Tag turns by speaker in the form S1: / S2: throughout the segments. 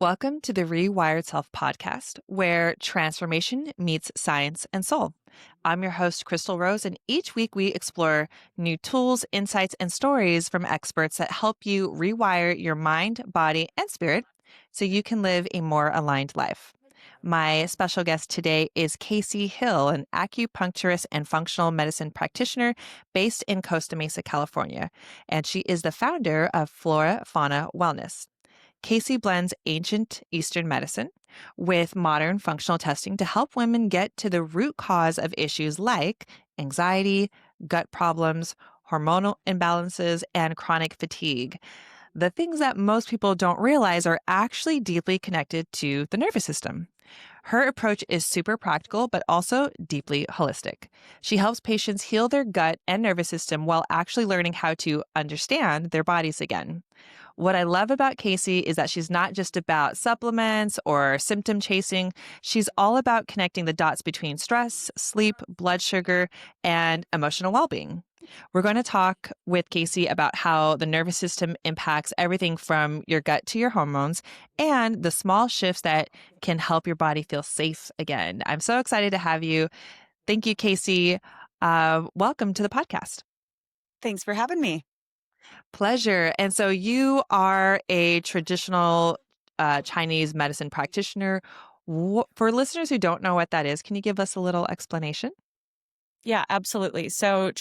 S1: Welcome to the Rewired Self podcast, where transformation meets science and soul. I'm your host, Crystal Rose, and each week we explore new tools, insights, and stories from experts that help you rewire your mind, body, and spirit so you can live a more aligned life. My special guest today is Kacie Hill, an acupuncturist and functional medicine practitioner based in Costa Mesa, California, and she is the founder of Flora Fauna Wellness. Kacie blends ancient Eastern medicine with modern functional testing to help women get to the root cause of issues like anxiety, gut problems, hormonal imbalances, and chronic fatigue. The things that most people don't realize are actually deeply connected to the nervous system. Her approach is super practical, but also deeply holistic. She helps patients heal their gut and nervous system while actually learning how to understand their bodies again. What I love about Kacie is that she's not just about supplements or symptom chasing. She's all about connecting the dots between stress, sleep, blood sugar, and emotional well-being. We're going to talk with Kacie about how the nervous system impacts everything from your gut to your hormones and the small shifts that can help your body feel safe again. I'm so excited to have you. Thank you, Kacie. Welcome to the podcast.
S2: Thanks for having me.
S1: Pleasure. And so you are a traditional Chinese medicine practitioner. For listeners who don't know what that is, can you give us a little explanation?
S2: Yeah, absolutely. So,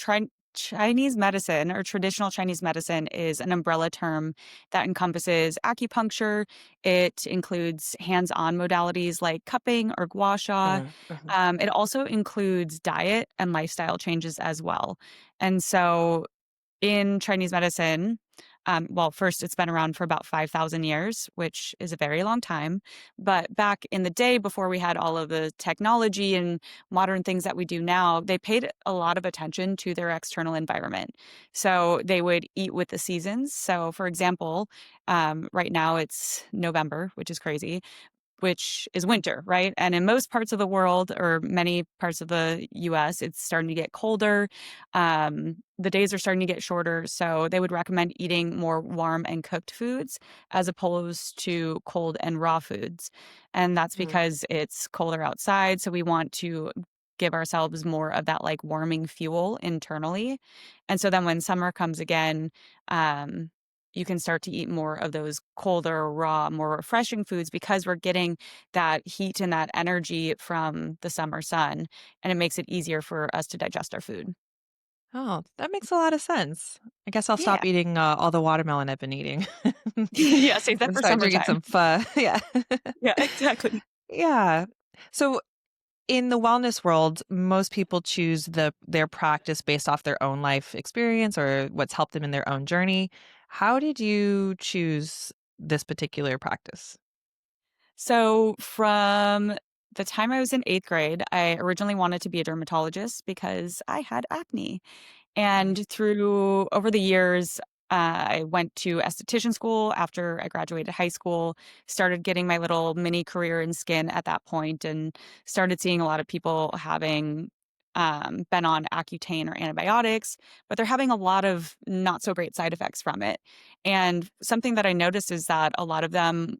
S2: Chinese medicine or traditional Chinese medicine is an umbrella term that encompasses acupuncture. It includes hands on modalities like cupping or gua sha.
S1: Mhm.
S2: It also includes diet and lifestyle changes as well. And so, in Chinese medicine, well, first, it's been around for about 5,000 years, which is a very long time. But back in the day, before we had all of the technology and modern things that we do now, they paid a lot of attention to their external environment. So they would eat with the seasons. So, for example, right now it's November, which is crazy, which is winter, right? And in most parts of the world or many parts of the US, it's starting to get colder. The days are starting to get shorter. So they would recommend eating more warm and cooked foods as opposed to cold and raw foods. And that's
S1: Mhm.
S2: because it's colder outside. So we want to give ourselves more of that like warming fuel internally. And so then when summer comes again, um, you can start to eat more of those colder, raw, more refreshing foods because we're getting that heat and that energy from the summer sun, and it makes it easier for us to digest our food.
S1: Oh, that makes a lot of sense. I guess I'll
S2: Yeah.
S1: stop eating all the watermelon I've been eating
S2: Yeah, save that
S1: and
S2: for
S1: start drinking
S2: summertime.
S1: some pho. Yeah.
S2: Yeah, exactly.
S1: Yeah. So in the wellness world, most people choose their practice based off their own life experience or what's helped them in their own journey. How did you choose this particular practice?
S2: So from the time I was in 8th grade, I originally wanted to be a dermatologist because I had acne.
S1: Mhm.
S2: And through over the years, I went to esthetician school after I graduated high school, started getting my little mini career in skin at that point, and started seeing a lot of people having been on Accutane or antibiotics, but they're having a lot of not so great side effects from it. And something that I noticed is that a lot of them,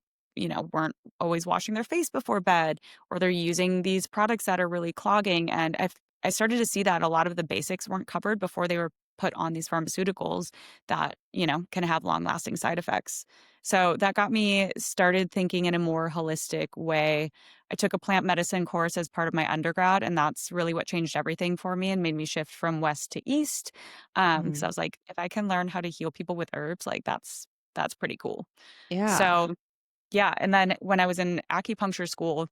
S2: weren't always washing their face before bed, or they're using these products that are really clogging. And I started to see that a lot of the basics weren't covered before they were put on these pharmaceuticals that, can have long lasting side effects. So that got me started thinking in a more holistic way. I took a plant medicine course as part of my undergrad, and that's really what changed everything for me and made me shift from west to east. Because I
S1: Mhm.
S2: was like, if I can learn how to heal people with herbs, like that's pretty cool.
S1: Yeah.
S2: So yeah, and then when I was in acupuncture school,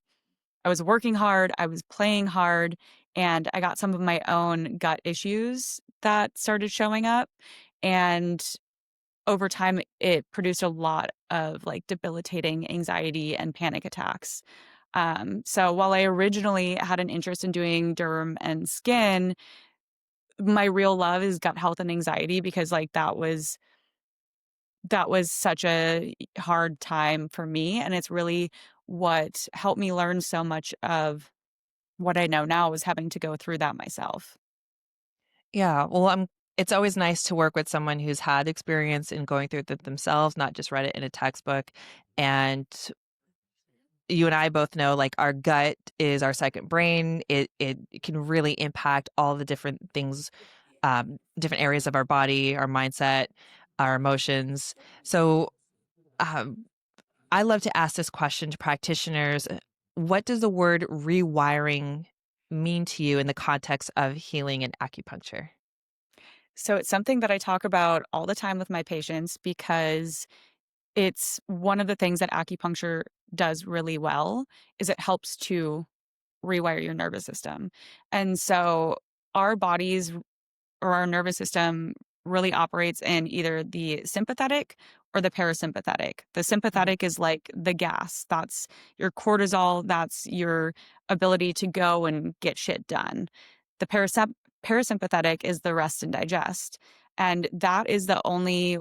S2: I was working hard, I was playing hard, and I got some of my own gut issues that started showing up. And over time, it produced a lot of like debilitating anxiety and panic attacks. So while I originally had an interest in doing derm and skin, my real love is gut health and anxiety because like that was such a hard time for me. And it's really what helped me learn so much of what I know now was having to go through that myself.
S1: Yeah. Well, it's always nice to work with someone who's had experience in going through it themselves, not just read it in a textbook. And you and I both know, like, our gut is our second brain. It can really impact all the different things, different areas of our body, our mindset, our emotions. So, um, I love to ask this question to practitioners. What does the word rewiring mean to you in the context of healing and acupuncture?
S2: So it's something that I talk about all the time with my patients because it's one of the things that acupuncture does really well is it helps to rewire your nervous system. And so our bodies or our nervous system really operates in either the sympathetic or the parasympathetic. The
S1: Mhm.
S2: sympathetic is like the gas. That's your cortisol, that's your ability to go and get shit done. The parasympathetic is the rest and digest. And that is the only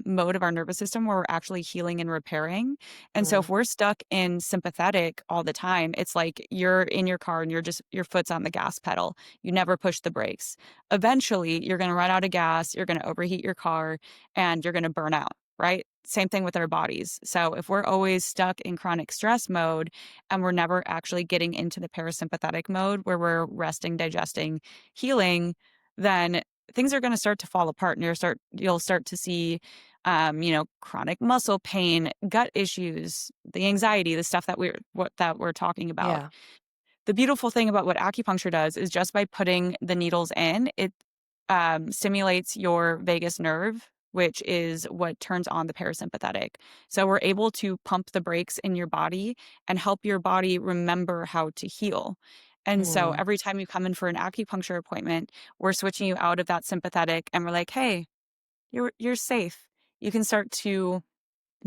S2: mode of our nervous system where we're actually healing and repairing. And so if
S1: Mm,
S2: we're stuck in sympathetic all the time, it's like you're in your car and your foot's on the gas pedal. You never push the brakes. Eventually, you're going to run out of gas, you're going to overheat your car, and you're going to burn out, right? Same thing with our bodies. So if we're always stuck in chronic stress mode and we're never actually getting into the parasympathetic mode where we're resting, digesting, healing, then things are going to start to fall apart and you'll start to see chronic muscle pain, gut issues, the anxiety, the stuff that we're talking about.
S1: yeah.
S2: The beautiful thing about what acupuncture does is just by putting the needles in, it stimulates your vagus nerve, which is what turns on the parasympathetic. So we're able to pump the brakes in your body and help your body remember how to heal. And so
S1: Mm.
S2: every time you come in for an acupuncture appointment, we're switching you out of that sympathetic and we're like, hey, you're safe. You can start to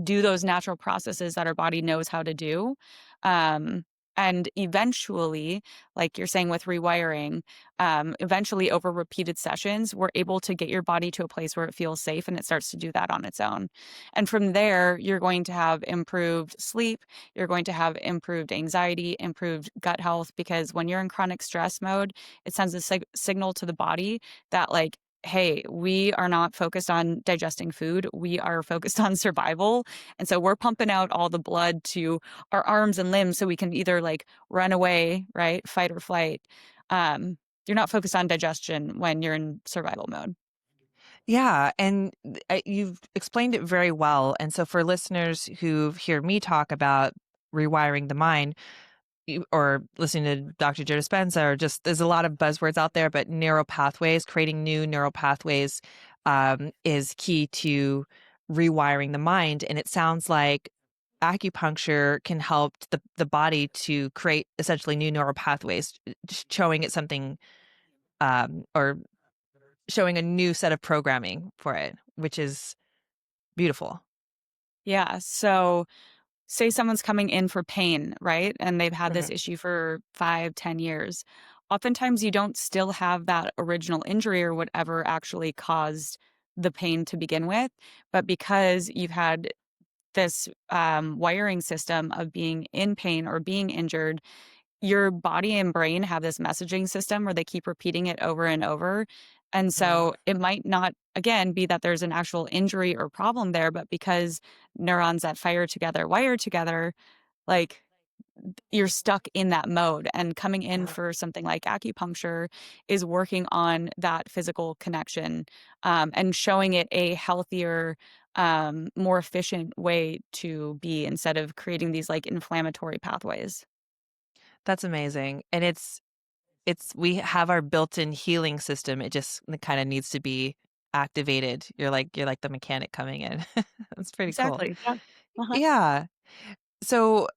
S2: do those natural processes that our body knows how to do. Um, and eventually, like you're saying with rewiring, eventually over repeated sessions, we're able to get your body to a place where it feels safe and it starts to do that on its own. And from there, you're going to have improved sleep, you're going to have improved anxiety, improved gut health, because when you're in chronic stress mode, it sends a signal to the body that, like, hey, we are not focused on digesting food. We are focused on survival. And so we're pumping out all the blood to our arms and limbs so we can either like run away, right? Fight or flight. Um, you're not focused on digestion when you're in survival mode.
S1: Yeah, and you've explained it very well. And so for listeners who hear me talk about rewiring the mind, or listening to Dr. Joe Dispenza, or just there's a lot of buzzwords out there, but neural pathways, creating new neural pathways, is key to rewiring the mind. And it sounds like acupuncture can help the body to create essentially new neural pathways, showing it something, or showing a new set of programming for it, which is beautiful.
S2: Yeah. So say someone's coming in for pain, right? And they've had this
S1: Mhm.
S2: issue for 5, 10 years. Oftentimes you don't still have that original injury or whatever actually caused the pain to begin with. But because you've had this wiring system of being in pain or being injured, your body and brain have this messaging system where they keep repeating it over and over. And
S1: Mm.
S2: so it might not, again, be that there's an actual injury or problem there, but because neurons that fire together wire together, like you're stuck in that mode. And coming in
S1: Mhm.
S2: for something like acupuncture is working on that physical connection and showing it a healthier, more efficient way to be instead of creating these like inflammatory pathways.
S1: That's amazing. And it's we have our built-in healing system. It just kind of needs to be activated. You're like the mechanic coming in. That's pretty cool.
S2: Exactly. Yeah. Uh-huh.
S1: Yeah. So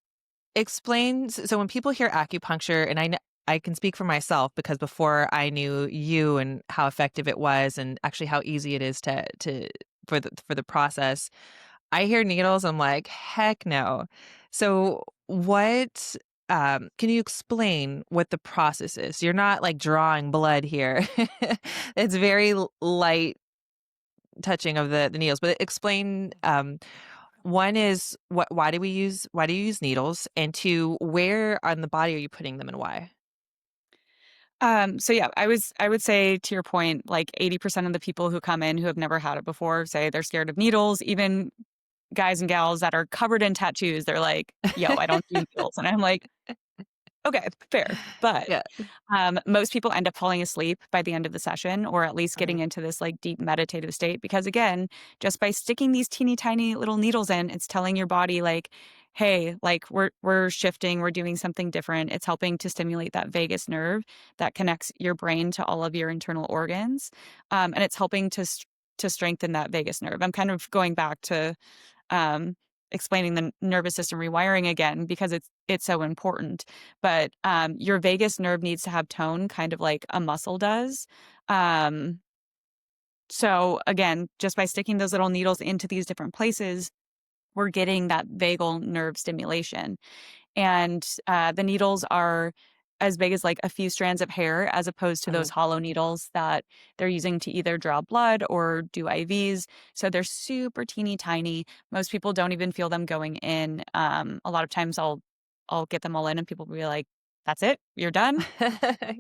S1: so when people hear acupuncture, and I can speak for myself because before I knew you and how effective it was and actually how easy it is to for the process, I hear needles, I'm like, "Heck no." So, can you explain what the process is? You're not, like, drawing blood here. It's very light touching of the needles, but explain, one is why do you use needles? And 2, where on the body are you putting them and why?
S2: So yeah, I would say to your point, like 80% of the people who come in who have never had it before say they're scared of needles. Even guys and gals that are covered in tattoos. They're like, "Yo, I don't do needles." And I'm like, "Okay, fair." But,
S1: Yeah.
S2: most people end up falling asleep by the end of the session or at least getting
S1: Uh,
S2: into this, like, deep meditative state because, again, just by sticking these teeny tiny little needles in, it's telling your body, like, "Hey, like, we're shifting, we're doing something different." It's helping to stimulate that vagus nerve that connects your brain to all of your internal organs, and it's helping to strengthen that vagus nerve. I'm kind of going back to um, explaining the nervous system rewiring again because it's so important. But your vagus nerve needs to have tone, kind of like a muscle does. Um, so again, just by sticking those little needles into these different places, we're getting that vagal nerve stimulation. And the needles are as big as like a few strands of hair, as opposed to those
S1: mhm.
S2: hollow needles that they're using to either draw blood or do IVs. So they're super teeny tiny. Most people don't even feel them going in. A lot of times I'll get them all in, and people will be like, "That's it, you're done."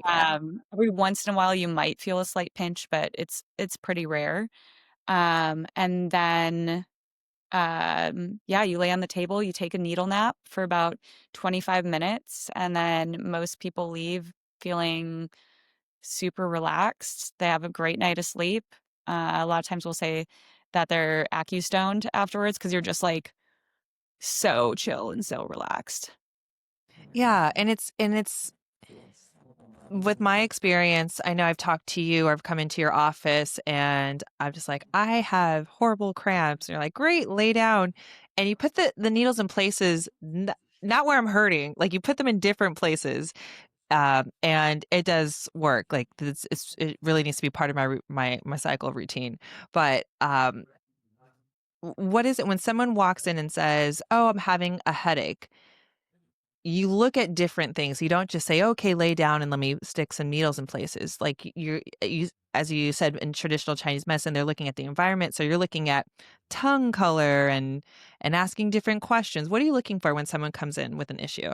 S1: Yeah.
S2: Every once in a while, you might feel a slight pinch, but it's pretty rare. And then yeah, you lay on the table, you take a needle nap for about 25 minutes, and then most people leave feeling super relaxed. They have a great night of sleep. A lot of times we'll say that they're acu-stoned afterwards because you're just like so chill and so relaxed.
S1: Yeah, and it's with my experience, I know I've talked to you or I've come into your office and I'm just like, I have horrible cramps. And you're like, great, lay down. And you put the needles in places, not where I'm hurting. Like you put them in different places. And it does work. Like it really needs to be part of my cycle routine. But what is it when someone walks in and says, "Oh, I'm having a headache"? You look at different things. You don't just say, "Okay, lay down and let me stick some needles in places." Like you as you said in traditional Chinese medicine, they're looking at the environment. So you're looking at tongue color and asking different questions. What are you looking for when someone comes in with an issue?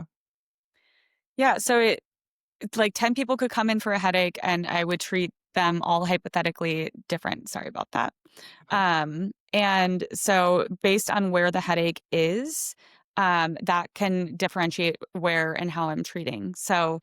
S2: Yeah, so it's like 10 people could come in for a headache, and I would treat them all hypothetically different. Sorry about that.
S1: Okay.
S2: And so based on where the headache is, that can differentiate where and how I'm treating. So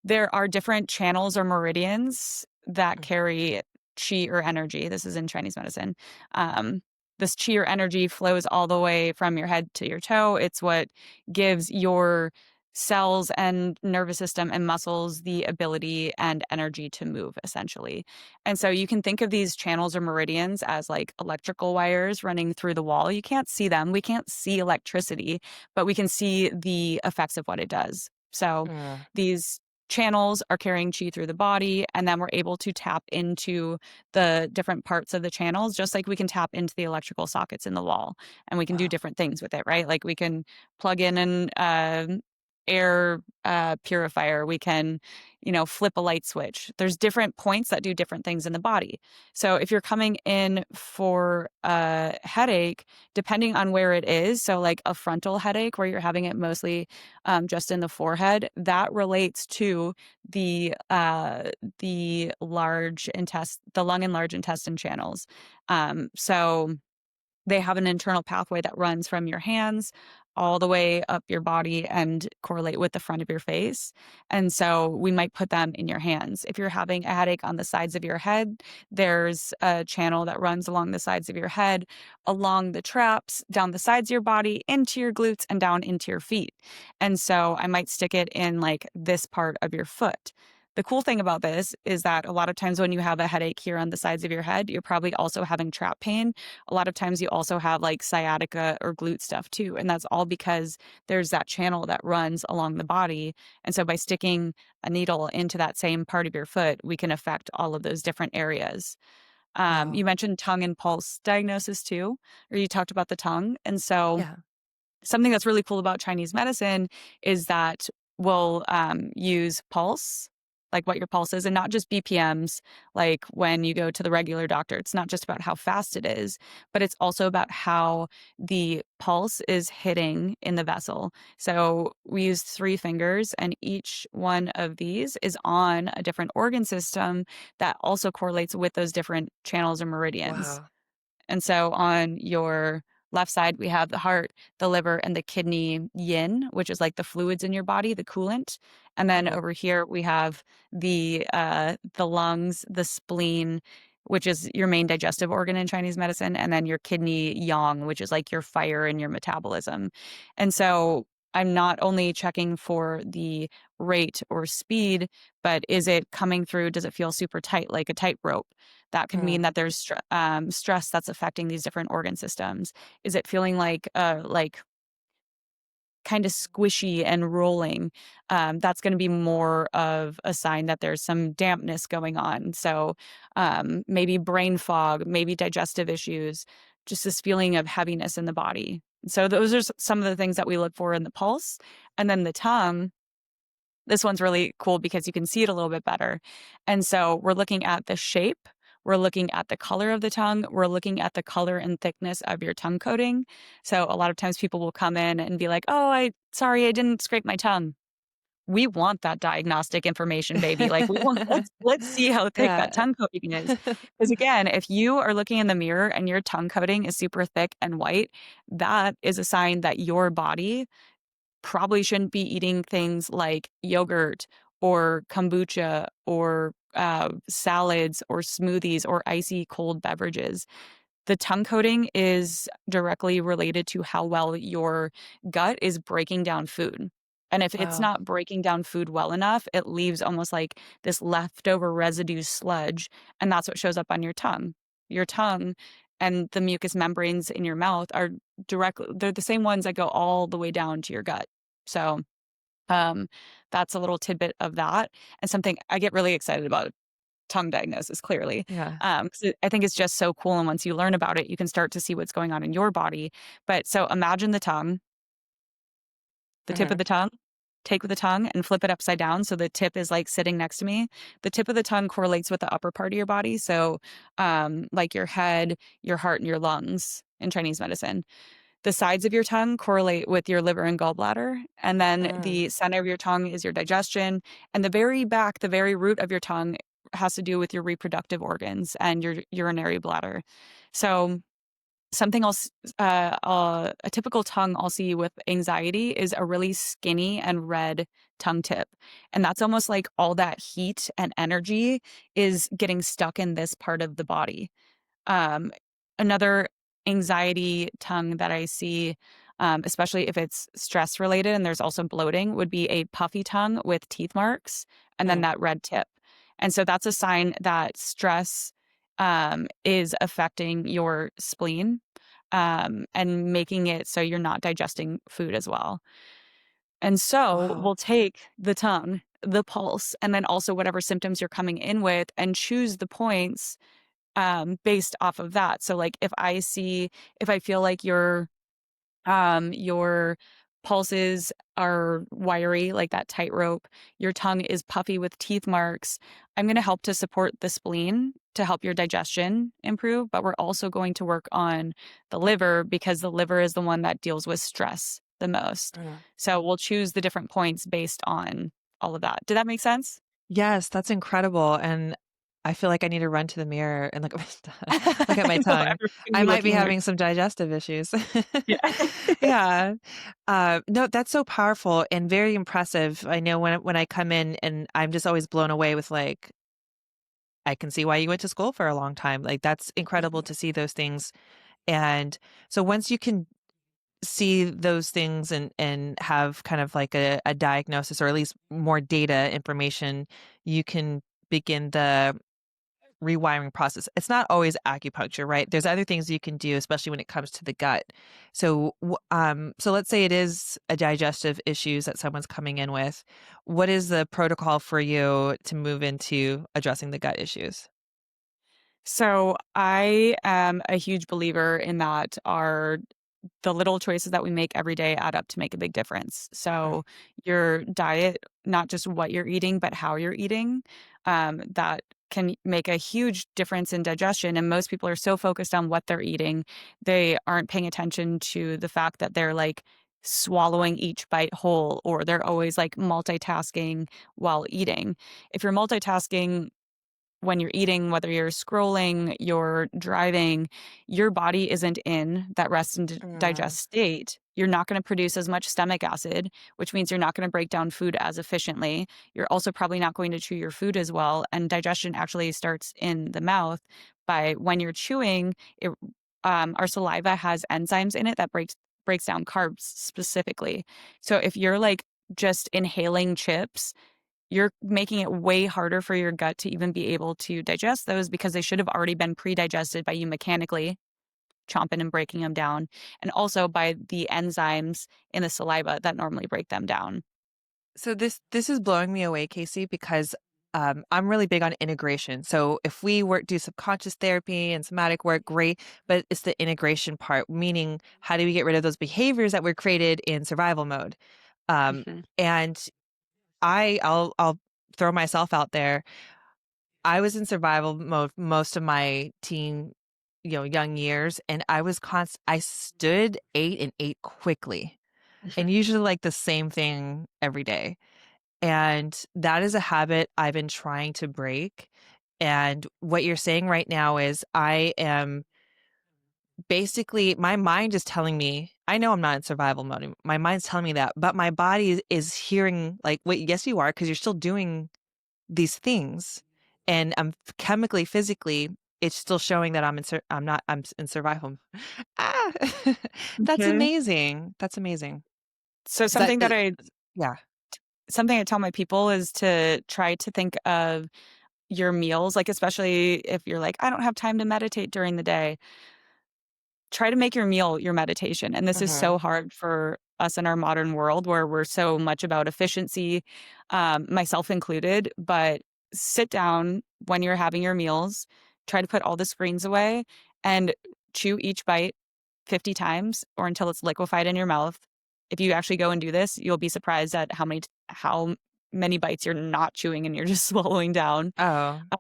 S2: there are different channels or meridians that
S1: Mm.
S2: carry chi or energy. This is in Chinese medicine. Um, this chi or energy flows all the way from your head to your toe. It's what gives your cells and nervous system and muscles the ability and energy to move, essentially. And so you can think of these channels or meridians as like electrical wires running through the wall. You can't see them. We can't see electricity, but we can see the effects of what it does. So
S1: Uh,
S2: these channels are carrying chi through the body, and then we're able to tap into the different parts of the channels, just like we can tap into the electrical sockets in the wall, and we can do
S1: wow.
S2: different things with it, right? Like we can plug in an air purifier. We can, flip a light switch. There's different points that do different things in the body. So if you're coming in for a headache, depending on where it is, so like a frontal headache where you're having it mostly just in the forehead, that relates to the the lung and large intestine channels. So they have an internal pathway that runs from your hands all the way up your body and correlate with the front of your face. And so we might put them in your hands. If you're having a headache on the sides of your head, there's a channel that runs along the sides of your head, along the traps, down the sides of your body, into your glutes, and down into your feet. And so I might stick it in like this part of your foot. The cool thing about this is that a lot of times when you have a headache here on the sides of your head, you're probably also having trap pain. A lot of times you also have like sciatica or glute stuff too. And that's all because there's that channel that runs along the body. And so by sticking a needle into that same part of your foot, we can affect all of those different areas. You
S1: Wow.
S2: mentioned tongue and pulse diagnosis too, or you talked about the tongue. And so
S1: Yeah.
S2: something that's really cool about Chinese medicine is that we'll use pulse, like what your pulse is, and not just BPMs, like when you go to the regular doctor. It's not just about how fast it is, but it's also about how the pulse is hitting in the vessel. So we use 3 fingers, and each one of these is on a different organ system that also correlates with those different channels or meridians.
S1: Wow.
S2: And so on your Left side, we have the heart, the liver, and the kidney yin, which is like the fluids in your body, the coolant. And then
S1: Oh,
S2: over here we have the lungs, the spleen, which is your main digestive organ in Chinese medicine, and then your kidney yang, which is like your fire and your metabolism. And so I'm not only checking for the rate or speed, but is it coming through? Does it feel super tight, like a tightrope? That could mean
S1: uh,
S2: that there's stress that's affecting these different organ systems. Is it feeling like kind of squishy and rolling? That's going to be more of a sign that there's some dampness going on. So maybe brain fog, maybe digestive issues, just this feeling of heaviness in the body. So those are some of the things that we look for in the pulse. And then the tongue, this one's really cool because you can see it a little bit better. And so we're looking at the shape, we're looking at the color of the tongue, we're looking at the color and thickness of your tongue coating. So a lot of times people will come in and be like, "Oh, I didn't scrape my tongue." We want that diagnostic information, baby. Like we want let's see how thick that
S1: yeah.
S2: tongue coating is. Because again, if you are looking in the mirror and your tongue coating is super thick and white, that is a sign that your body probably shouldn't be eating things like yogurt or kombucha or salads or smoothies or icy cold beverages. The tongue coating is directly related to how well your gut is breaking down food. And if it's
S1: Wow.
S2: not breaking down food well enough, it leaves almost like this leftover residue sludge. And that's what shows up on your tongue. Your tongue and the mucous membranes in your mouth are they're the same ones that go all the way down to your gut. So um, that's a little tidbit of that and something I get really excited about tongue diagnosis clearly.
S1: Yeah.
S2: 'Cause I think it's just so cool, and once you learn about it, you can start to see what's going on in your body. But so imagine the tongue, the tip of
S1: Uh-huh.
S2: the tongue, take the tongue and flip it upside down so the tip is, like, sitting next to me. The tip of the tongue correlates with the upper part of your body, so, like your head, your heart, and your lungs in Chinese medicine. The sides of your tongue correlate with your liver and gallbladder, and then
S1: Uh,
S2: the center of your tongue is your digestion, and the very back, the very root of your tongue has to do with your reproductive organs and your urinary bladder. So, something else, a typical tongue I'll see with anxiety is a really skinny and red tongue tip, and that's almost like all that heat and energy is getting stuck in this part of the body. Um, Another anxiety tongue that I see, especially if it's stress related and there's also bloating, would be a puffy tongue with teeth marks and then
S1: uh,
S2: that red tip. And so that's a sign that stress is affecting your spleen and making it so you're not digesting food as well. And so
S1: wow.
S2: we'll take the tongue, the pulse, and then also whatever symptoms you're coming in with and choose the points based off of that. So like if I feel like your pulses are wiry, like that tightrope, your tongue is puffy with teeth marks, I'm going to help to support the spleen to help your digestion improve, but we're also going to work on the liver because the liver is the one that deals with stress the most.
S1: Uh.
S2: So we'll choose the different points based on all of that. Did that make sense?
S1: Yes, that's incredible, and I feel like I need to run to the mirror and look at my look at my
S2: I know
S1: tongue.
S2: everyone's gonna
S1: I
S2: be
S1: might be
S2: looking in
S1: having some digestive issues.
S2: yeah.
S1: Yeah. No, that's so powerful and very impressive. I know when I come in and I'm just always blown away with, like, I can see why you went to school for a long time. Like, that's incredible to see those things, and so once you can see those things and have kind of like a diagnosis or at least more data information, you can begin the rewiring process. It's not always acupuncture, right? There's other things you can do, especially when it comes to the gut. So, so let's say it is a digestive issues that someone's coming in with. What is the protocol for you to move into addressing the gut issues?
S2: So I am a huge believer in that the little choices that we make every day add up to make a big difference.
S1: Uh,
S2: So your diet, not just what you're eating, but how you're eating, that can make a huge difference in digestion. And most people are so focused on what they're eating, they aren't paying attention to the fact that they're like swallowing each bite whole, or they're always like multitasking while eating. If you're multitasking when you're eating, whether you're scrolling, you're driving, your body isn't in that rest and
S1: Mm.
S2: digest state. You're not going to produce as much stomach acid, which means you're not going to break down food as efficiently. You're also probably not going to chew your food as well. And digestion actually starts in the mouth by when you're chewing, our saliva has enzymes in it that breaks down carbs specifically. So if you're like just inhaling chips, you're making it way harder for your gut to even be able to digest those because they should have already been pre-digested by you mechanically chomping and breaking them down, and also by the enzymes in the saliva that normally break them down.
S1: So this is blowing me away, Casey, because I'm really big on integration. So if we work do subconscious therapy and somatic work, great, but it's the integration part, meaning how do we get rid of those behaviors that were created in survival mode?
S2: Mhm.
S1: And I'll throw myself out there. I was in survival mode most of my young years, and I stood, ate, and ate quickly, and usually like the same thing every day. And that is a habit I've been trying to break. And what you're saying right now is I am basically, my mind is telling me, I know I'm not in survival mode. My mind's telling me that, but my body is hearing like, wait, yes, you are, because you're still doing these things. And chemically, physically, it's still showing that I'm not, in survival. Ah, that's
S2: Mhm.
S1: amazing. That's amazing.
S2: So
S1: Is that, yeah.
S2: something I tell my people is to try to think of your meals, like, especially if you're like, "I don't have time to meditate during the day." Try to make your meal your meditation, and this is
S1: Hmm.
S2: so hard for us in our modern world where we're so much about efficiency, myself included, but sit down when you're having your meals, try to put all the screens away, and chew each bite 50 times or until it's liquefied in your mouth. If you actually go and do this, you'll be surprised at how many bites you're not chewing and you're just swallowing down.
S1: Oh,
S2: Uh,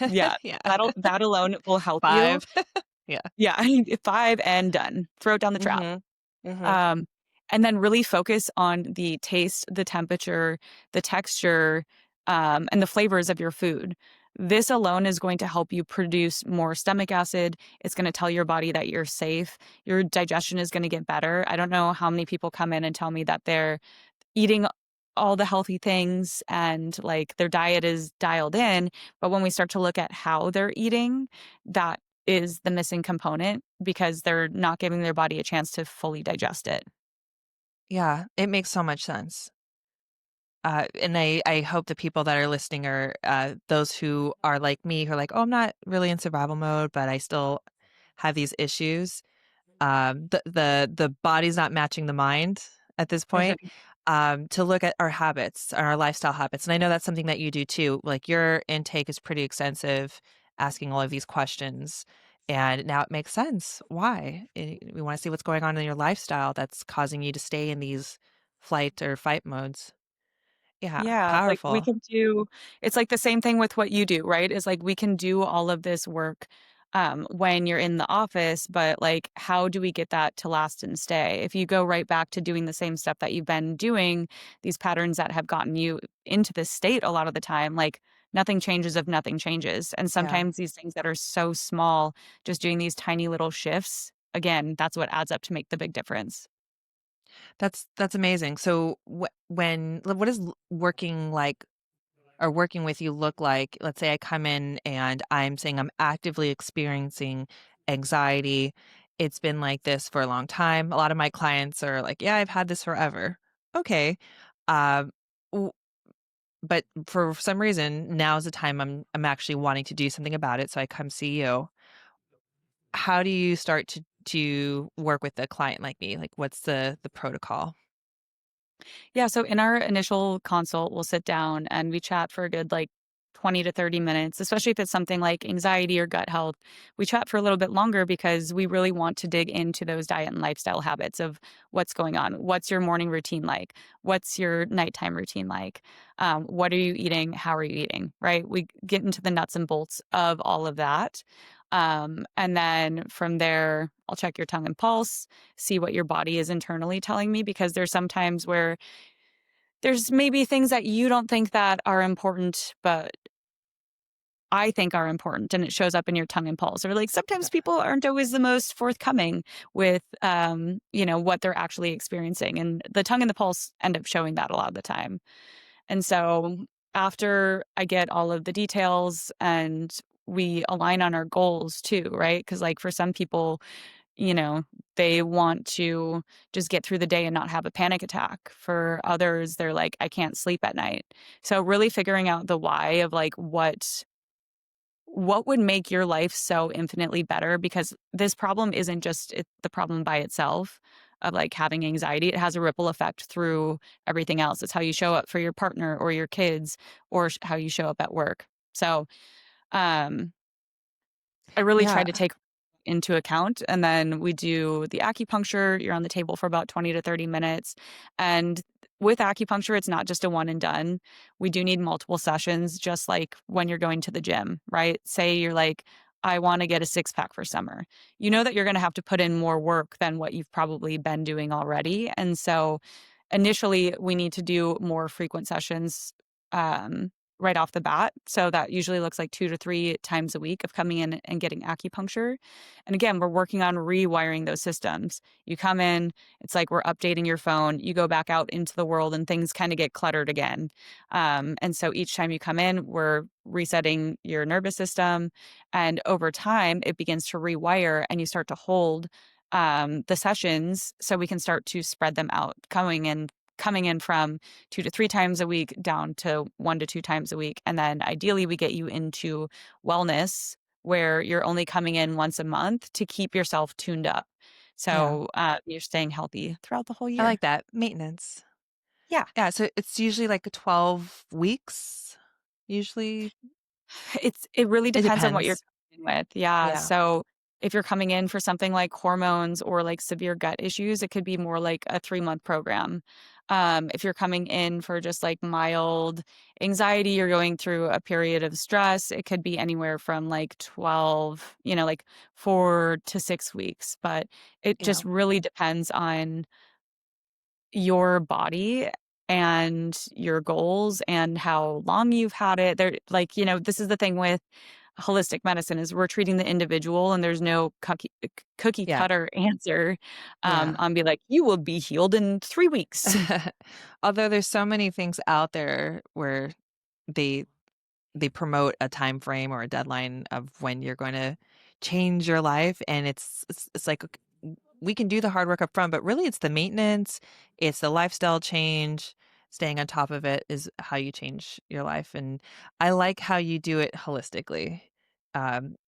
S2: yeah,
S1: yeah.
S2: that alone will help you.
S1: 5. Yeah.
S2: Yeah, 5 and done. Throw it down the trap.
S1: Mhm. Mhm.
S2: Um, and then really focus on the taste, the temperature, the texture, and the flavors of your food. This alone is going to help you produce more stomach acid. It's going to tell your body that you're safe. Your digestion is going to get better. I don't know how many people come in and tell me that they're eating all the healthy things and like their diet is dialed in, but when we start to look at how they're eating, that is the missing component because they're not giving their body a chance to fully digest it.
S1: Yeah, it makes so much sense. And I hope the people that are listening are, those who are like me, who are like, "Oh, I'm not really in survival mode, but I still have these issues." The body's not matching the mind at this point.
S2: Mhm.
S1: To look at our habits, our lifestyle habits, and I know that's something that you do too. Like your intake is pretty extensive, asking all of these questions, and now it makes sense why. We want to see what's going on in your lifestyle that's causing you to stay in these flight or fight modes. Yeah,
S2: Yeah, like, we
S1: powerful.
S2: can do it's like the same thing with what you do, right? Is like we can do all of this work, when you're in the office, but, like, how do we get that to last and stay? If you go right back to doing the same stuff that you've been doing, these patterns that have gotten you into this state a lot of the time, like, nothing changes if nothing changes, and
S1: Yeah.
S2: sometimes these things that are so small, just doing these tiny little shifts, again, that's what adds up to make the big difference.
S1: That's amazing. So what does working like or working with you look like? Let's say I come in and I'm saying I'm actively experiencing anxiety. It's been like this for a long time. A lot of my clients are like, "Yeah, I've had this forever." Okay. Um, w- but for some reason, now's the time I'm actually wanting to do something about it. So I come see you. How do you start to work with a client like me? Like, what's the protocol?
S2: Yeah, so in our initial consult, we'll sit down and we chat for a good like 20 to 30 minutes, especially if it's something like anxiety or gut health. We chat for a little bit longer because we really want to dig into those diet and lifestyle habits of what's going on. What's your morning routine like? What's your nighttime routine like? What are you eating? How are you eating? Right? We get into the nuts and bolts of all of that. And then from there, I'll check your tongue and pulse, see what your body is internally telling me because there's sometimes where there's maybe things that you don't think that are important, but I think are important, and it shows up in your tongue and pulse. Or like sometimes people aren't always the most forthcoming with, what they're actually experiencing, and the tongue and the pulse end up showing that a lot of the time. And so after I get all of the details and we align on our goals too, right? Because like for some people, you know, they want to just get through the day and not have a panic attack. For others, they're like, I can't sleep at night. So really figuring out the why of like what would make your life so infinitely better, because this problem isn't just the problem by itself of like having anxiety. It has a ripple effect through everything else. It's how you show up for your partner or your kids, or how you show up at work. So um I really
S1: Yeah.
S2: tried to take into account, and then we do the acupuncture. You're on the table for about 20 to 30 minutes. And with acupuncture, it's not just a one and done. We do need multiple sessions, just like when you're going to the gym, right? Say you're like, I want to get a six pack for summer. You know that you're going to have to put in more work than what you've probably been doing already. And so initially, we need to do more frequent sessions um, right off the bat. So that usually looks like 2 to 3 times a week of coming in and getting acupuncture. And again, we're working on rewiring those systems. You come in, it's like we're updating your phone. You go back out into the world and things kind of get cluttered again. And so each time you come in, we're resetting your nervous system. And over time, it begins to rewire and you start to hold the sessions so we can start to spread them out, coming in from 2 to 3 times a week down to 1 to 2 times a week. And then ideally, we get you into wellness where you're only coming in once a month to keep yourself tuned up.
S1: Yeah.
S2: So you're staying healthy throughout the whole
S1: I like
S2: year.
S1: that. Maintenance.
S2: Yeah.
S1: Yeah. So it's usually like 12 weeks. Usually
S2: It really
S1: it
S2: depends on what you're
S1: depends.
S2: coming in with. Yeah.
S1: Yeah.
S2: So if you're coming in for something like hormones or like severe gut issues, it could be more like a 3-month program. If you're coming in for just like mild anxiety, you're going through a period of stress, it could be anywhere from like 12, like 4 to 6 weeks. But it
S1: Yeah.
S2: just really depends on your body and your goals and how long you've had it. There, like, this is the thing with holistic medicine is we're treating the individual, and there's no cookie
S1: Yeah.
S2: cutter answer
S1: Yeah.
S2: on be like, you will be healed in 3 weeks.
S1: Although there's so many things out there where they they promote a time frame or a deadline of when you're going to change your life, and it's like we can do the hard work up front, but really it's the maintenance, it's the lifestyle change, staying on top of it is how you change your life. And I like how you do it holistically.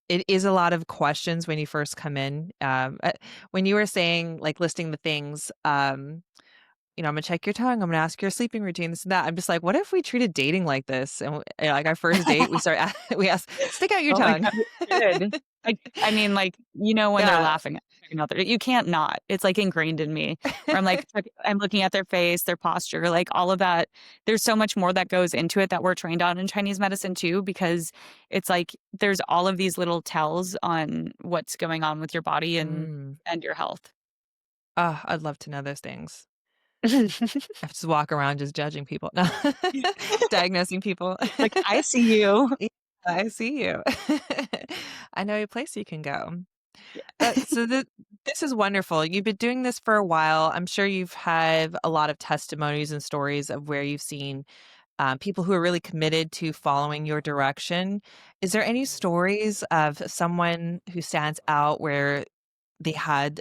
S1: It is a lot of questions when you first come in. When you were saying like listing the things, I'm gonna check your tongue. I'm gonna ask your sleeping routine, this and that. I'm just like, what if we treated dating like this? And like our first date, we ask, stick out your
S2: Oh my
S1: tongue.
S2: god, we should. I mean, like, when they're
S1: Yeah.
S2: laughing at their you can't not. It's, like, ingrained in me, where I'm looking at their face, their posture, like, all of that. There's so much more that goes into it that we're trained on in Chinese medicine too, because it's like there's all of these little tells on what's going on with your body and
S1: Mm.
S2: your health.
S1: I'd love to know those things. I just walk around just judging people. No. Diagnosing people.
S2: Like, "I see you."
S1: Yeah, I see you. I know a place you can go.
S2: Yeah.
S1: So this is wonderful. You've been doing this for a while. I'm sure you've had a lot of testimonies and stories of where you've seen people who are really committed to following your direction. Is there any stories of someone who stands out where they had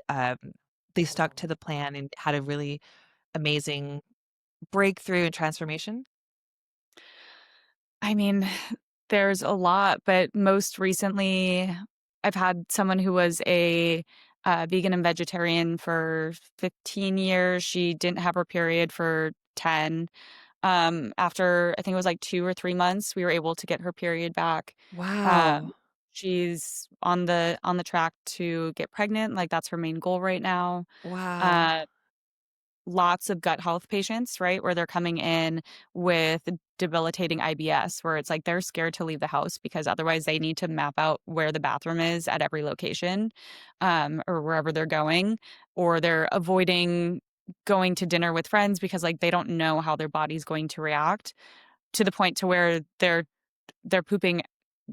S1: they stuck to the plan and had a really amazing breakthrough and transformation?
S2: I mean, there's a lot, but most recently, I've had someone who was a vegan and vegetarian for 15 years. She didn't have her period for 10. After I think it was like 2 or 3 months, we were able to get her period back. Um,
S1: Wow.
S2: she's on the track to get pregnant. Like that's her main goal right now.
S1: Wow.
S2: Uh, Lots of gut health patients, right, where they're coming in with debilitating IBS, where it's like they're scared to leave the house because otherwise they need to map out where the bathroom is at every location, or wherever they're going, or they're avoiding going to dinner with friends because like they don't know how their body's going to react, to the point to where they're pooping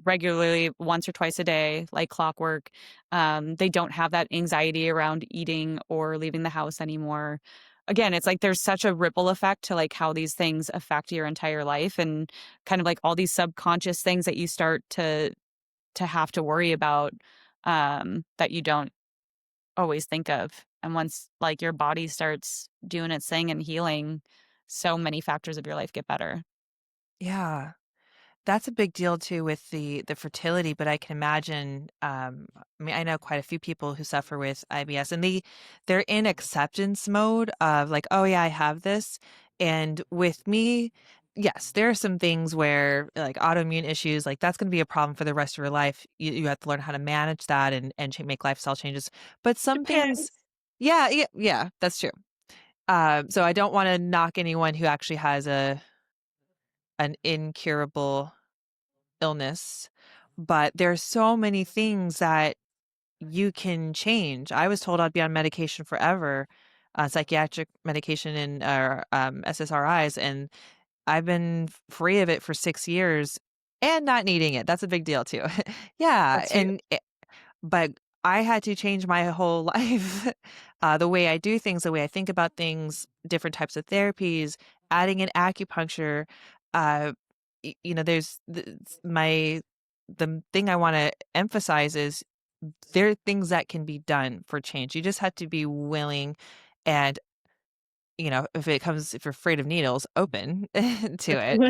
S2: regularly once or twice a day, like clockwork. They don't have that anxiety around eating or leaving the house anymore. Again, it's like there's such a ripple effect to like how these things affect your entire life and kind of like all these subconscious things that you start to have to worry about that you don't always think of. And once like your body starts doing its thing and healing, so many factors of your life get better.
S1: Yeah. That's a big deal too with the fertility, but I can imagine, I mean, I know quite a few people who suffer with IBS and they're in acceptance mode of like, oh yeah, I have this. And with me, yes, there are some things where like autoimmune issues, like that's going to be a problem for the rest of your life. You have to learn how to manage that and make lifestyle changes. But some things,
S2: Depends.
S1: yeah, yeah, yeah, that's true. So I don't want to knock anyone who actually has an incurable illness, but there's so many things that you can change. I was told I'd be on medication forever, psychiatric medication and SSRIs, and I've been free of it for 6 years and not needing it. That's a big deal too. Yeah,
S2: That's huge.
S1: but I had to change my whole life, the way I do things, the way I think about things, different types of therapies, adding in acupuncture. Uh, there's the thing I want to emphasize is there are things that can be done for change. You just have to be willing and, if you're afraid of needles, open to it.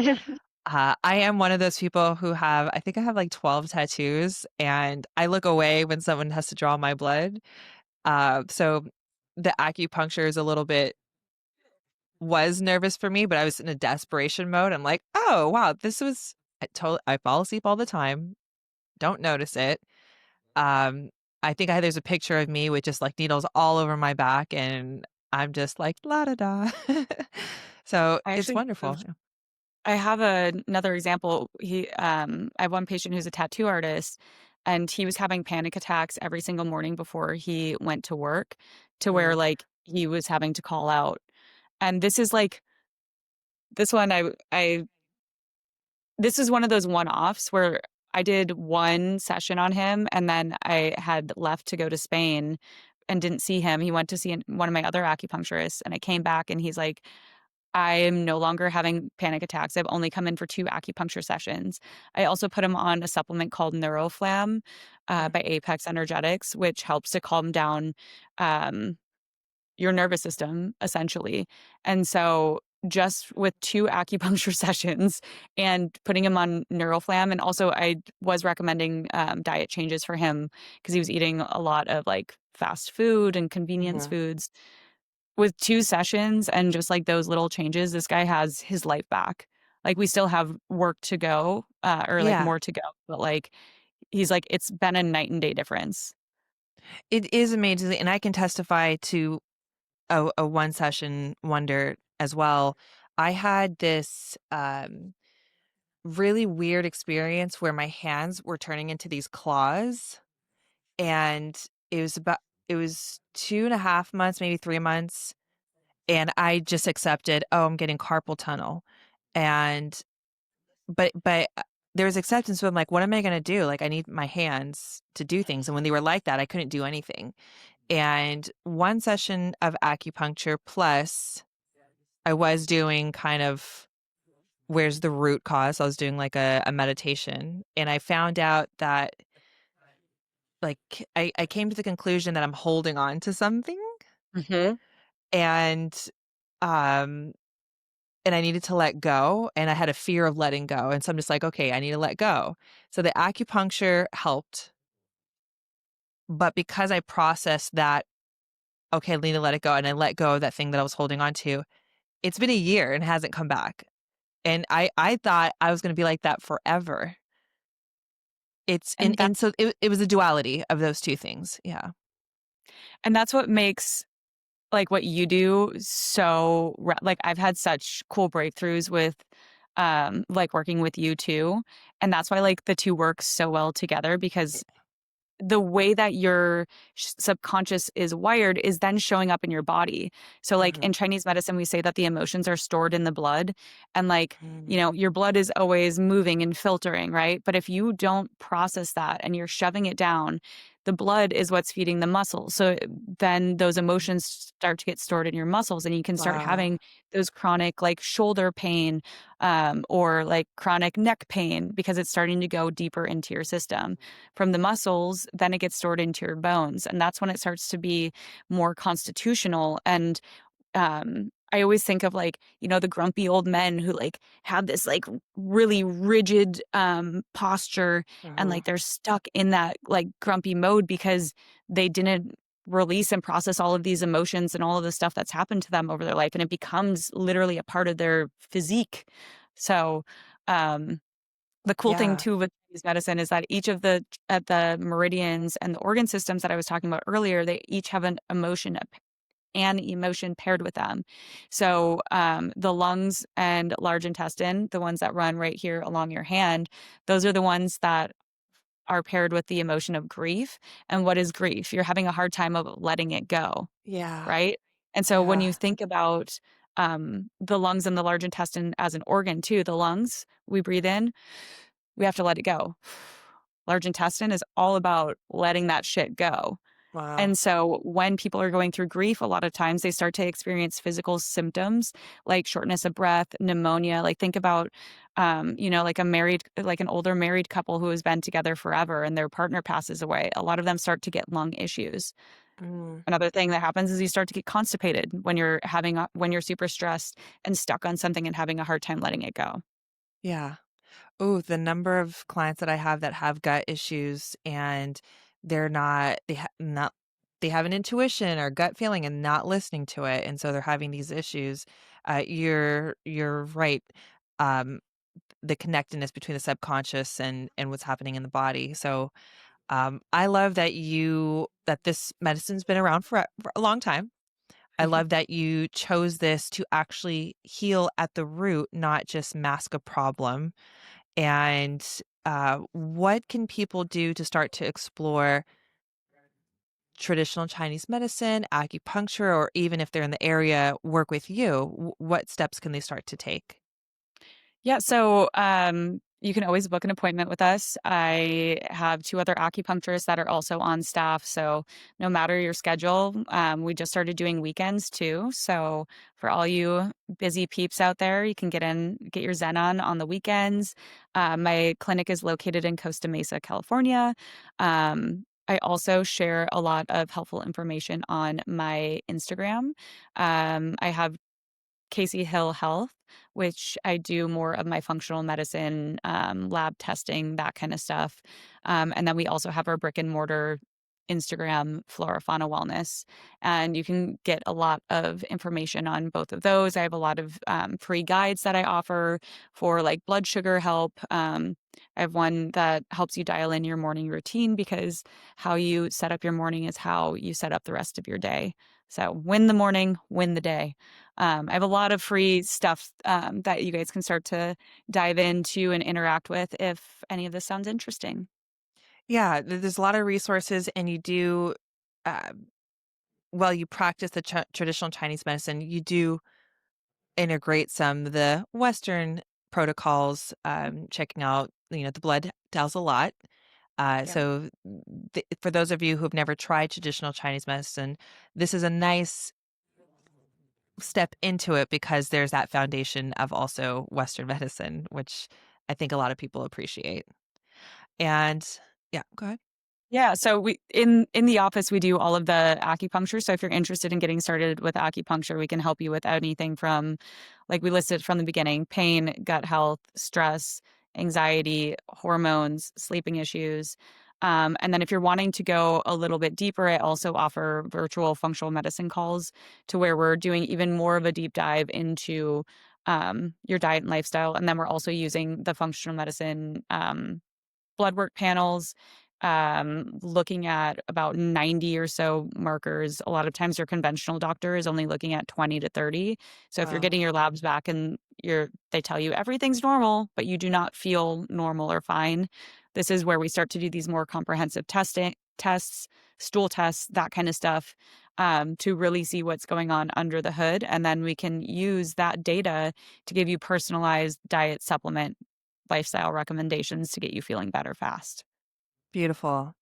S1: I am one of those people who I think I have like 12 tattoos, and I look away when someone has to draw my blood. So the acupuncture is a little bit was nervous for me, but I was in a desperation mode. I'm like, oh wow, I fall asleep all the time, don't notice it. Um, I think there's a picture of me with just like needles all over my back, and I'm just like la da da. So
S2: I
S1: it's
S2: actually
S1: wonderful.
S2: I have another example. I have one patient who's a tattoo artist, and he was having panic attacks every single morning before he went to work, to where
S1: Mm,
S2: like he was having to call out. And this is like this one, this is one of those one-offs where I did one session on him, and then I had left to go to Spain and didn't see him. He went to see one of my other acupuncturists, and I came back, and he's like, I am no longer having panic attacks. I've only come in for 2 acupuncture sessions. I also put him on a supplement called Neuroflam,
S1: mm.
S2: by Apex Energetics, which helps to calm down, um, your nervous system, essentially. And so just with 2 acupuncture sessions and putting him on Neuroflam, and also I was recommending, diet changes for him because he was eating a lot of, like, fast food and convenience
S1: Mhm.
S2: foods. With 2 sessions and just, like, those little changes, this guy has his life back. Like, we still have work to go, or, like,
S1: Yeah,
S2: more to go, but, like, he's like, "It's been a night and day difference."
S1: it is amazing, and I can testify to a one session wonder as well. I had this really weird experience where my hands were turning into these claws, and it was 2.5 months, maybe 3 months, and I just accepted, oh, I'm getting carpal tunnel, and but there was acceptance. But I'm like, what am I going to do? Like, I need my hands to do things, and when they were like that, I couldn't do anything. And one session of acupuncture plus I was doing kind of where's the root cause. I was doing like a meditation, and I found out that like I came to the conclusion that I'm holding on to something,
S2: Mhm.
S1: and um and I needed to let go, and I had a fear of letting go. And so I'm just like, okay, I need to let go. So the acupuncture helped, but because I processed that, okay, I need to let it go, and I let go of that thing that I was holding on to, it's been a year and hasn't come back. And I thought I was gonna be like that forever. It's
S2: And that
S1: and so it was a duality of those 2 things. Yeah.
S2: and that's what makes, like, what you do so like, I've had such cool breakthroughs with, like, working with you too, and that's why, like, the 2 work so well together because the way that your subconscious is wired is then showing up in your body. So like
S1: Mhm.
S2: in Chinese medicine, we say that the emotions are stored in the blood, and like,
S1: Mm.
S2: your blood is always moving and filtering, right? But if you don't process that and you're shoving it down, the blood is what's feeding the muscles. So then those emotions start to get stored in your muscles, and you can start
S1: Wow.
S2: having those chronic like shoulder pain, or like chronic neck pain, because it's starting to go deeper into your system from the muscles. Then it gets stored into your bones, and that's when it starts to be more constitutional. And I always think of like, the grumpy old men who like have this like really rigid posture, and
S1: Uh-huh.
S2: like they're stuck in that like grumpy mode because they didn't release and process all of these emotions and all of the stuff that's happened to them over their life, and it becomes literally a part of their physique. So um the cool thing
S1: Yeah.
S2: too with Chinese medicine is that each of the meridians and the organ systems that I was talking about earlier, they each have an emotion paired with them. So the lungs and large intestine, the ones that run right here along your hand, those are the ones that are paired with the emotion of grief. And what is grief? You're having a hard time of letting it go,
S1: Yeah.
S2: right? And so when
S1: Yeah.
S2: you think about the lungs and the large intestine as an organ too, the lungs, we breathe in, we have to let it go. Large intestine is all about letting that shit go.
S1: Wow.
S2: And so when people are going through grief, a lot of times they start to experience physical symptoms like shortness of breath, pneumonia. Like think about, like an older married couple who has been together forever and their partner passes away. A lot of them start to get lung issues.
S1: Mm.
S2: Another thing that happens is you start to get constipated when you're super stressed and stuck on something and having a hard time letting it go.
S1: Yeah. Oh, the number of clients that I have that have gut issues and they're not they have an intuition or gut feeling and not listening to it, and so they're having these issues. You're right. Um, the connectedness between the subconscious and what's happening in the body. So, I love that this medicine's been around for a long time. I love that you chose this to actually heal at the root, not just mask a problem. And what can people do to start to explore traditional Chinese medicine, acupuncture, or even if they're in the area, work with you? What steps can they start to take?
S2: Yeah, so you can always book an appointment with us. I have two other acupuncturists that are also on staff. So no matter your schedule, we just started doing weekends too. So for all you busy peeps out there, you can get your Zen on the weekends. My clinic is located in Costa Mesa, California. I also share a lot of helpful information on my Instagram. I have Kacie Hill Health, which I do more of my functional medicine, lab testing, that kind of stuff. And then we also have our brick and mortar Instagram, Flora Fauna Wellness. And you can get a lot of information on both of those. I have a lot of free guides that I offer for like blood sugar help. I have one that helps you dial in your morning routine, because how you set up your morning is how you set up the rest of your day. So win the morning, win the day. I have a lot of free stuff that you guys can start to dive into and interact with if any of this sounds interesting.
S1: Yeah, there's a lot of resources, and you do, uh, well, you practice the traditional Chinese medicine. You do integrate some of the Western protocols, checking out, the blood tells a lot.
S2: Yeah.
S1: So for those of you who've never tried traditional Chinese medicine, this is a nice step into it because there's that foundation of also Western medicine, which I think a lot of people appreciate. And yeah, go ahead.
S2: Yeah, so we in the office we do all of the acupuncture. So if you're interested in getting started with acupuncture, we can help you with anything from, like we listed from the beginning, pain, gut health, stress, anxiety, hormones, sleeping issues. And then if you're wanting to go a little bit deeper, I also offer virtual functional medicine calls, to where we're doing even more of a deep dive into your diet and lifestyle. And then we're also using the functional medicine blood work panels, looking at about 90 or so markers. A lot of times your conventional doctor is only looking at 20 to 30. So if you're
S1: Wow.
S2: getting your labs back and they tell you everything's normal, but you do not feel normal or fine, this is where we start to do these more comprehensive tests, stool tests, that kind of stuff, to really see what's going on under the hood. And then we can use that data to give you personalized diet, supplement, lifestyle recommendations to get you feeling better fast.
S1: Beautiful.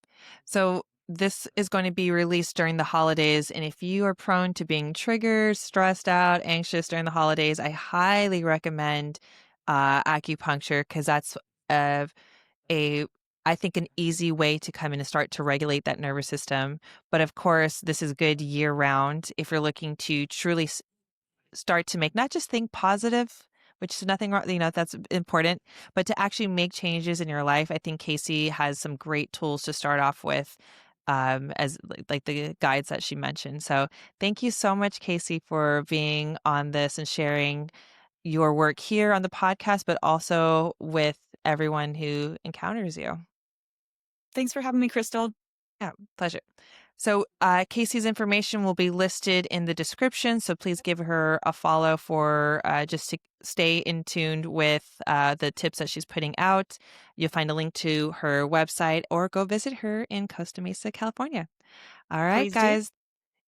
S1: So this is going to be released during the holidays. And if you are prone to being triggered, stressed out, anxious during the holidays, I highly recommend acupuncture because that's uh, a I think an easy way to come in and start to regulate that nervous system. But of course, this is good year round if you're looking to truly start to make not just think positive, which is nothing wrong, that's important, but to actually make changes in your life. I think Kacie has some great tools to start off with, as like the guides that she mentioned. So thank you so much, Kacie, for being on this and sharing your work here on the podcast, but also with everyone who encounters you.
S2: Thanks for having me, Crystal.
S1: Yeah, pleasure. So, Kacie's information will be listed in the description. So please give her a follow for just to stay in tuned with the tips that she's putting out. You'll find a link to her website or go visit her in Costa Mesa, California. All right,
S2: Please do.
S1: guys.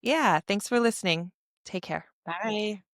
S1: Yeah, thanks for listening. Take care.
S2: Bye.